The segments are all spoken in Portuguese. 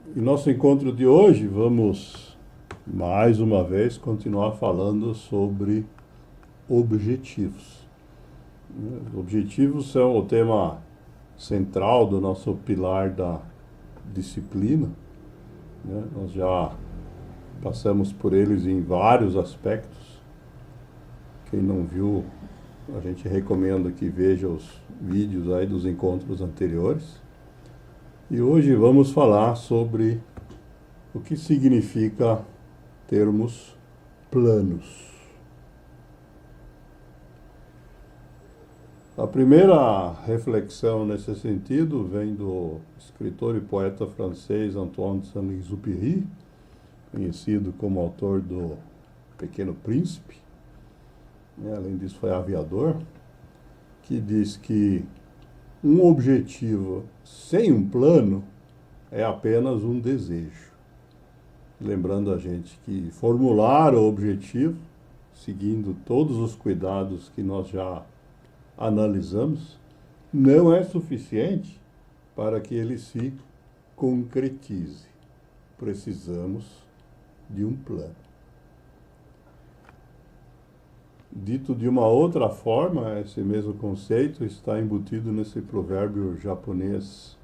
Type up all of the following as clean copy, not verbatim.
Em nosso encontro de hoje, vamos mais uma vez continuar falando sobre objetivos. Objetivos são o tema central do nosso pilar da disciplina, né? Nós já passamos por eles em vários aspectos. Quem não viu, a gente recomenda que veja os vídeos aí dos encontros anteriores. E hoje vamos falar sobre o que significa termos planos. A primeira reflexão nesse sentido vem do escritor e poeta francês Antoine de Saint-Exupéry, conhecido como autor do Pequeno Príncipe, além disso foi aviador, que diz que um objetivo sem um plano é apenas um desejo. Lembrando a gente que formular o objetivo, seguindo todos os cuidados que nós já analisamos, não é suficiente para que ele se concretize. Precisamos de um plano. Dito de uma outra forma, esse mesmo conceito está embutido nesse provérbio japonês,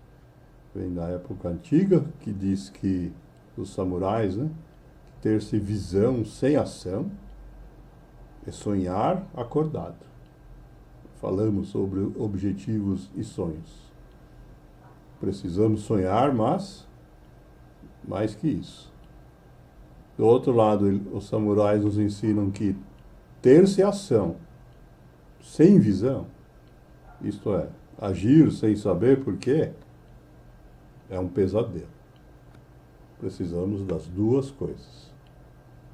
vem da época antiga, que diz que os samurais, ter-se visão sem ação é sonhar acordado. Falamos sobre objetivos e sonhos. Precisamos sonhar, mas mais que isso. Do outro lado, os samurais nos ensinam que ter-se ação sem visão, isto é, agir sem saber por quê, é um pesadelo. Precisamos das duas coisas.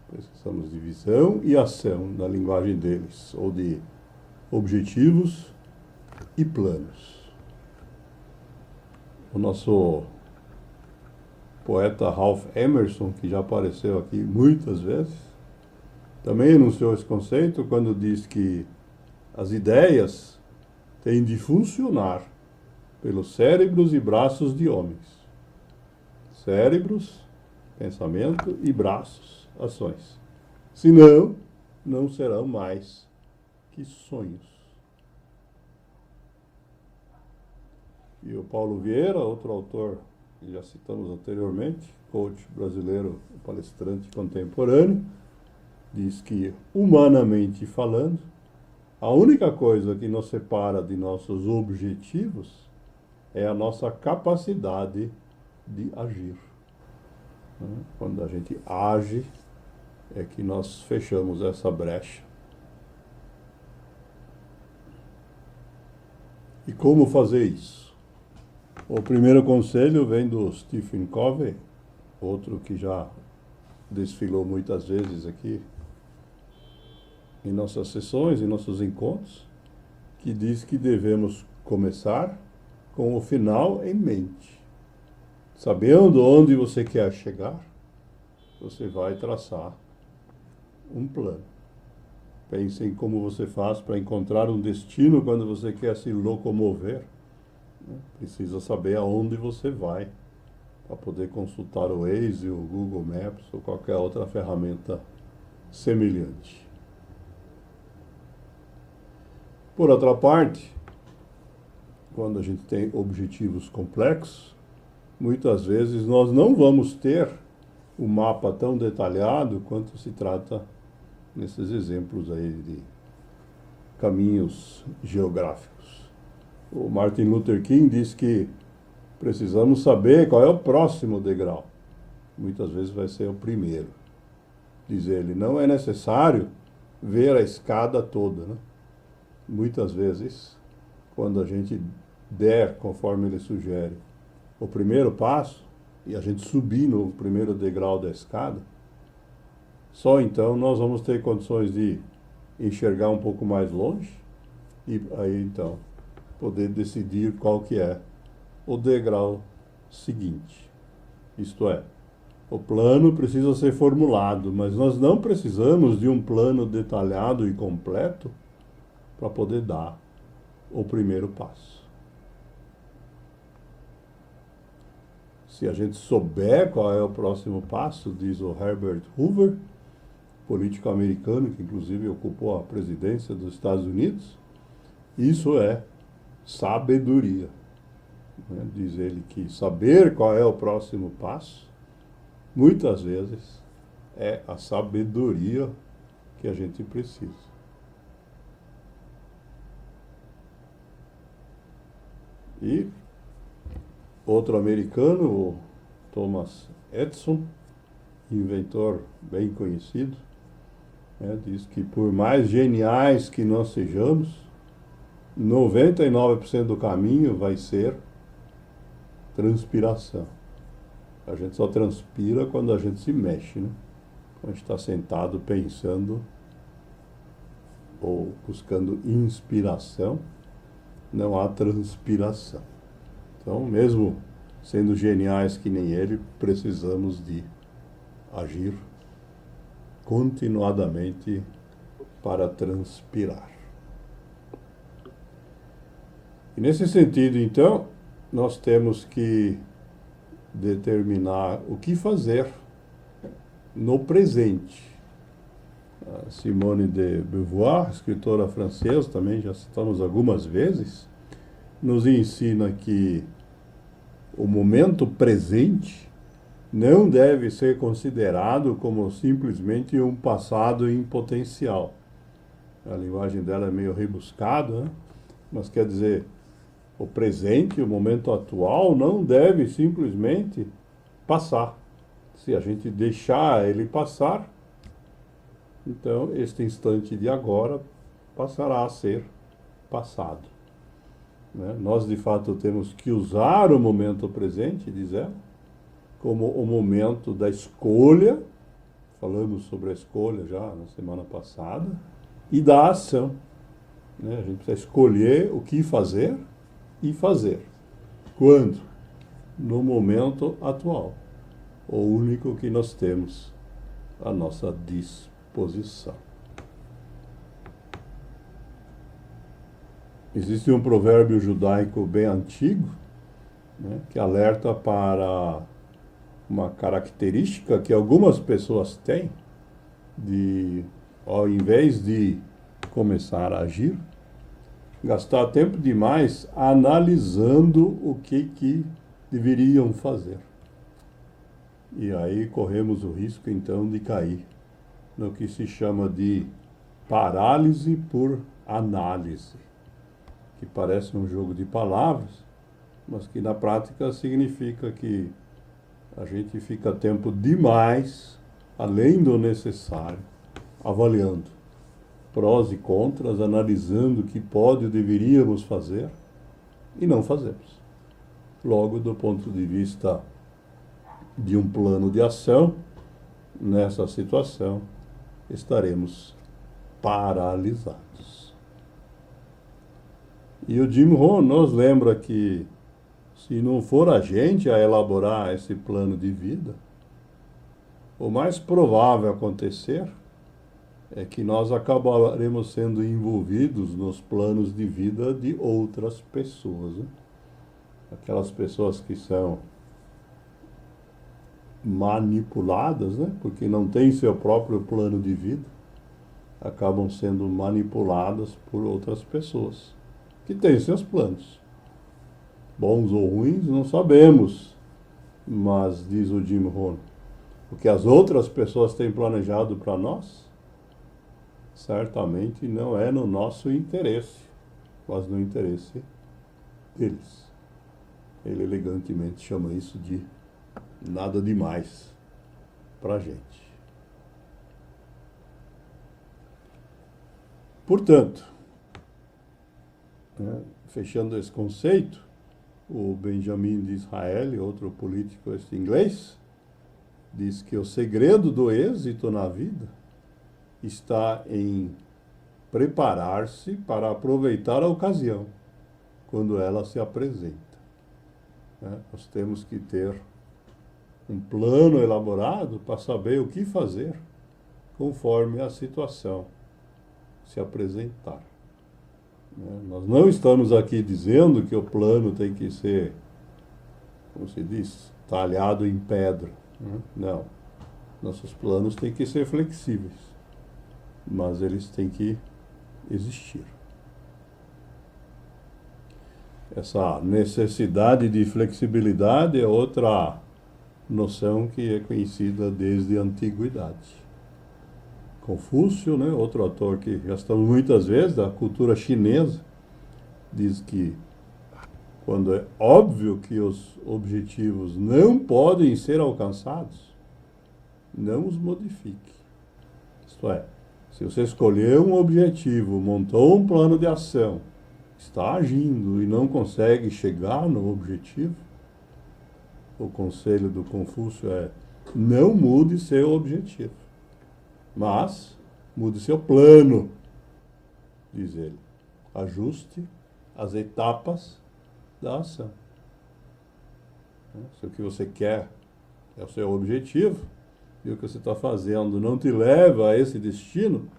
Precisamos de visão e ação na linguagem deles, ou de objetivos e planos. O nosso poeta Ralph Emerson, que já apareceu aqui muitas vezes, também enunciou esse conceito quando diz que as ideias têm de funcionar pelos cérebros e braços de homens. Cérebros, pensamento, e braços, ações. Senão, não serão mais que sonhos. E o Paulo Vieira, outro autor que já citamos anteriormente, coach brasileiro, palestrante contemporâneo, diz que, humanamente falando, a única coisa que nos separa de nossos objetivos é a nossa capacidade de agir. Quando a gente age, é que nós fechamos essa brecha. E como fazer isso? O primeiro conselho vem do Stephen Covey, outro que já desfilou muitas vezes aqui em nossas sessões, em nossos encontros, que diz que devemos começar com o final em mente. Sabendo onde você quer chegar, você vai traçar um plano. Pense em como você faz para encontrar um destino quando você quer se locomover. Precisa saber aonde você vai para poder consultar o Waze, o Google Maps ou qualquer outra ferramenta semelhante. Por outra parte, quando a gente tem objetivos complexos, muitas vezes nós não vamos ter o mapa tão detalhado quanto se trata nesses exemplos aí de caminhos geográficos. O Martin Luther King diz que precisamos saber qual é o próximo degrau. Muitas vezes vai ser o primeiro. Diz ele, não é necessário ver a escada toda, Muitas vezes, quando a gente der, conforme ele sugere, o primeiro passo, e a gente subir no primeiro degrau da escada, só então nós vamos ter condições de enxergar um pouco mais longe e aí então poder decidir qual que é o degrau seguinte. Isto é, o plano precisa ser formulado, mas nós não precisamos de um plano detalhado e completo para poder dar o primeiro passo. Se a gente souber qual é o próximo passo, diz o Herbert Hoover, político americano que inclusive ocupou a presidência dos Estados Unidos, isso é sabedoria. Né? Diz ele que saber qual é o próximo passo, muitas vezes, é a sabedoria que a gente precisa. E outro americano, o Thomas Edison, inventor bem conhecido, né, diz que por mais geniais que nós sejamos, 99% do caminho vai ser transpiração. A gente só transpira quando a gente se mexe, né? Quando a gente está sentado pensando ou buscando inspiração, não há transpiração. Então, mesmo sendo geniais que nem ele, precisamos de agir continuadamente para transpirar. E nesse sentido, então, nós temos que determinar o que fazer no presente. A Simone de Beauvoir, escritora francesa, também já citamos algumas vezes, nos ensina que o momento presente não deve ser considerado como simplesmente um passado em potencial. A linguagem dela é meio rebuscada, né? Mas quer dizer, o presente, o momento atual, não deve simplesmente passar. Se a gente deixar ele passar, então este instante de agora passará a ser passado. Né? Nós, de fato, temos que usar o momento presente, diz ela, como o momento da escolha, falamos sobre a escolha já na semana passada, e da ação. Né? A gente precisa escolher o que fazer e fazer. Quando? No momento atual. O único que nós temos à nossa disposição. Existe um provérbio judaico bem antigo, né, que alerta para uma característica que algumas pessoas têm de, ao invés de começar a agir, gastar tempo demais analisando o que deveriam fazer. E aí corremos o risco, então, de cair no que se chama de parálise por análise, que parece um jogo de palavras, mas que na prática significa que a gente fica tempo demais, além do necessário, avaliando prós e contras, analisando o que pode ou deveríamos fazer e não fazemos. Logo, do ponto de vista de um plano de ação, nessa situação, estaremos paralisados. E o Jim Rohn nos lembra que, se não for a gente a elaborar esse plano de vida, o mais provável acontecer é que nós acabaremos sendo envolvidos nos planos de vida de outras pessoas. Né? Aquelas pessoas que são manipuladas, né? Porque não têm seu próprio plano de vida, acabam sendo manipuladas por outras pessoas que têm seus planos. Bons ou ruins, não sabemos, mas diz o Jim Rohn, o que as outras pessoas têm planejado para nós, certamente não é no nosso interesse, mas no interesse deles. Ele elegantemente chama isso de nada demais para a gente. Portanto, né, fechando esse conceito, o Benjamin Disraeli, outro político inglês, diz que o segredo do êxito na vida está em preparar-se para aproveitar a ocasião, quando ela se apresenta. Né? Nós temos que ter um plano elaborado para saber o que fazer conforme a situação se apresentar. Né? Nós não estamos aqui dizendo que o plano tem que ser, como se diz, talhado em pedra. Não. Nossos planos têm que ser flexíveis, mas eles têm que existir. Essa necessidade de flexibilidade é outra noção que é conhecida desde a antiguidade. Confúcio, né, outro autor que gastamos muitas vezes, da cultura chinesa, diz que quando é óbvio que os objetivos não podem ser alcançados, não os modifique. Isto é, se você escolheu um objetivo, montou um plano de ação, está agindo e não consegue chegar no objetivo, o conselho do Confúcio é: não mude seu objetivo, mas mude seu plano, diz ele. Ajuste as etapas da ação. Se o que você quer é o seu objetivo, e o que você está fazendo não te leva a esse destino,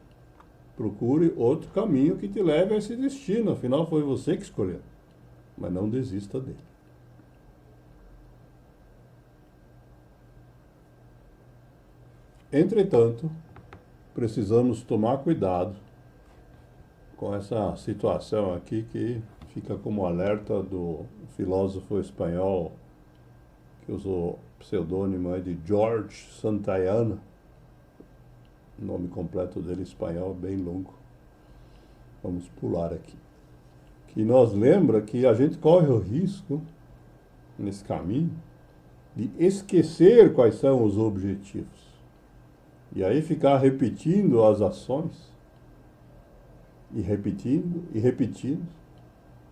procure outro caminho que te leve a esse destino. Afinal, foi você que escolheu. Mas não desista dele. Entretanto, precisamos tomar cuidado com essa situação aqui que fica como alerta do filósofo espanhol que usou o pseudônimo de George Santayana. O nome completo dele espanhol bem longo. Vamos pular aqui. Que nos lembra que a gente corre o risco, nesse caminho, de esquecer quais são os objetivos. E aí ficar repetindo as ações, e repetindo,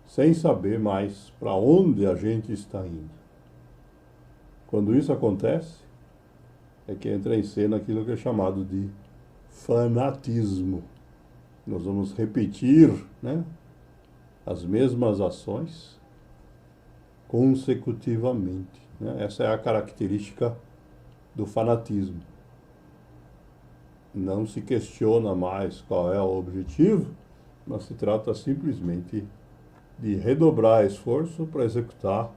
sem saber mais para onde a gente está indo. Quando isso acontece, é que entra em cena aquilo que é chamado de fanatismo. Nós vamos repetir, né, as mesmas ações consecutivamente, né? Essa é a característica do fanatismo. Não se questiona mais qual é o objetivo, mas se trata simplesmente de redobrar esforço para executar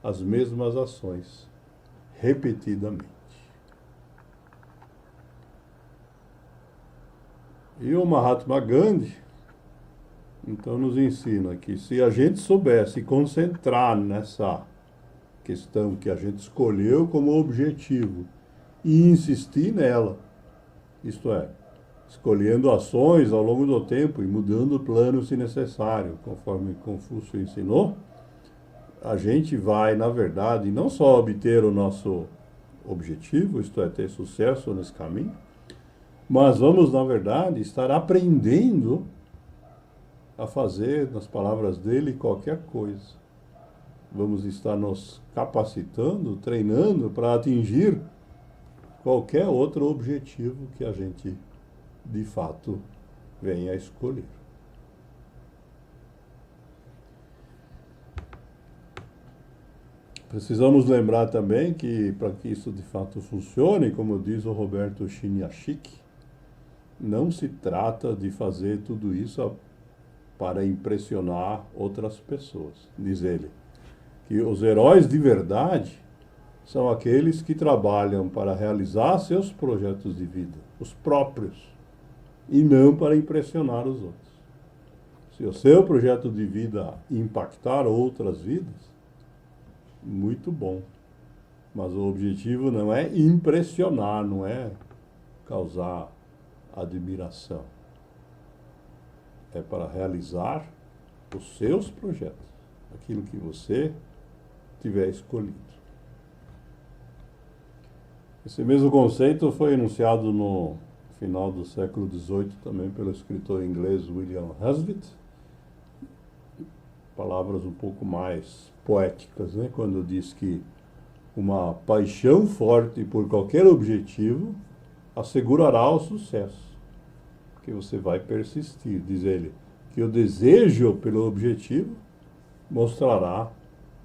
as mesmas ações repetidamente. E o Mahatma Gandhi, então, nos ensina que se a gente soubesse concentrar nessa questão que a gente escolheu como objetivo e insistir nela, isto é, escolhendo ações ao longo do tempo e mudando o plano se necessário, conforme Confúcio ensinou, a gente vai, na verdade, não só obter o nosso objetivo, isto é, ter sucesso nesse caminho, mas vamos, na verdade, estar aprendendo a fazer, nas palavras dele, qualquer coisa. Vamos estar nos capacitando, treinando para atingir qualquer outro objetivo que a gente, de fato, venha a escolher. Precisamos lembrar também que, para que isso de fato funcione, como diz o Roberto Chiniachik, não se trata de fazer tudo isso para impressionar outras pessoas. Diz ele que os heróis de verdade são aqueles que trabalham para realizar seus projetos de vida, os próprios, e não para impressionar os outros. Se o seu projeto de vida impactar outras vidas, muito bom. Mas o objetivo não é impressionar, não é causar admiração. É para realizar os seus projetos, aquilo que você tiver escolhido. Esse mesmo conceito foi enunciado no final do século XVIII também pelo escritor inglês William Hazlitt. Palavras um pouco mais poéticas, né? Quando diz que uma paixão forte por qualquer objetivo assegurará o sucesso, que você vai persistir. Diz ele que o desejo pelo objetivo mostrará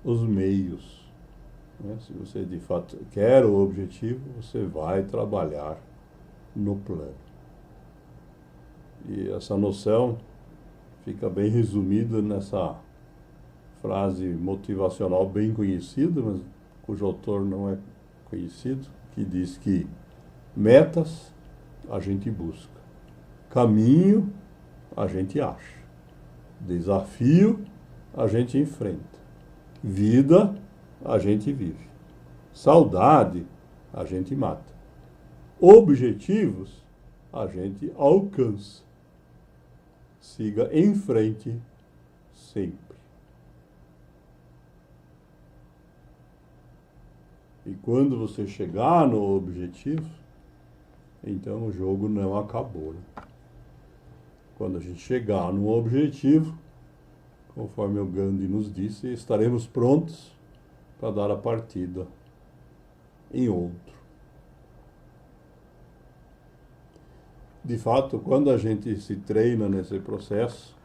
os meios. Né? Se você de fato quer o objetivo, você vai trabalhar no plano. E essa noção fica bem resumida nessa frase motivacional bem conhecida, mas cujo autor não é conhecido, que diz que metas a gente busca, caminho a gente acha, desafio a gente enfrenta, vida a gente vive, saudade a gente mata, objetivos a gente alcança. Siga em frente sempre. E quando você chegar no objetivo, então o jogo não acabou, né? Quando a gente chegar no objetivo, conforme o Gandhi nos disse, estaremos prontos para dar a partida em outro. De fato, quando a gente se treina nesse processo,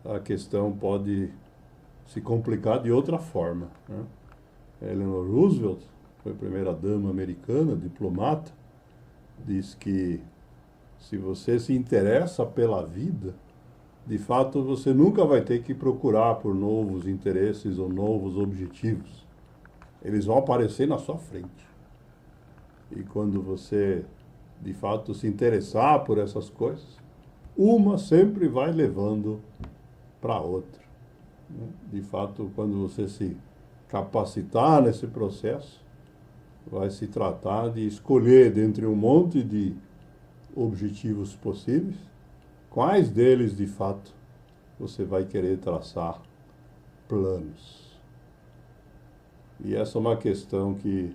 a questão pode se complicar de outra forma, né? Eleanor Roosevelt, foi a primeira dama americana, diplomata, diz que se você se interessa pela vida, de fato você nunca vai ter que procurar por novos interesses ou novos objetivos. Eles vão aparecer na sua frente. E quando você, de fato, se interessar por essas coisas, uma sempre vai levando para a outra. De fato, quando você se capacitar nesse processo, vai se tratar de escolher dentre um monte de objetivos possíveis, quais deles, de fato, você vai querer traçar planos. E essa é uma questão que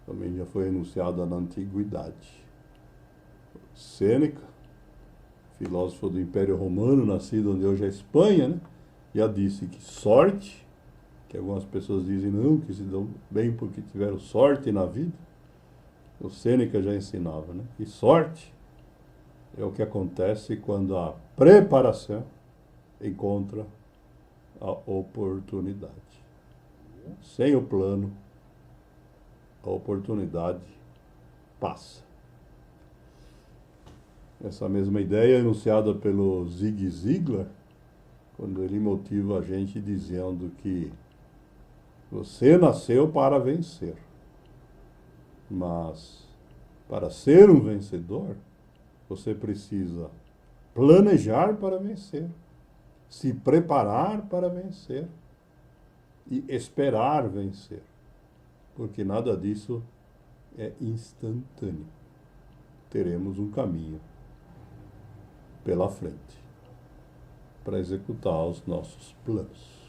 também já foi enunciada na antiguidade. Sêneca, filósofo do Império Romano, nascido onde hoje é a Espanha, né, já disse que sorte, que algumas pessoas dizem não, que se dão bem porque tiveram sorte na vida, o Sêneca já ensinava, né, que sorte é o que acontece quando a preparação encontra a oportunidade. Sem o plano, a oportunidade passa. Essa mesma ideia é enunciada pelo Zig Ziglar, quando ele motiva a gente dizendo que você nasceu para vencer, mas para ser um vencedor, você precisa planejar para vencer, se preparar para vencer e esperar vencer, porque nada disso é instantâneo. Teremos um caminho pela frente para executar os nossos planos.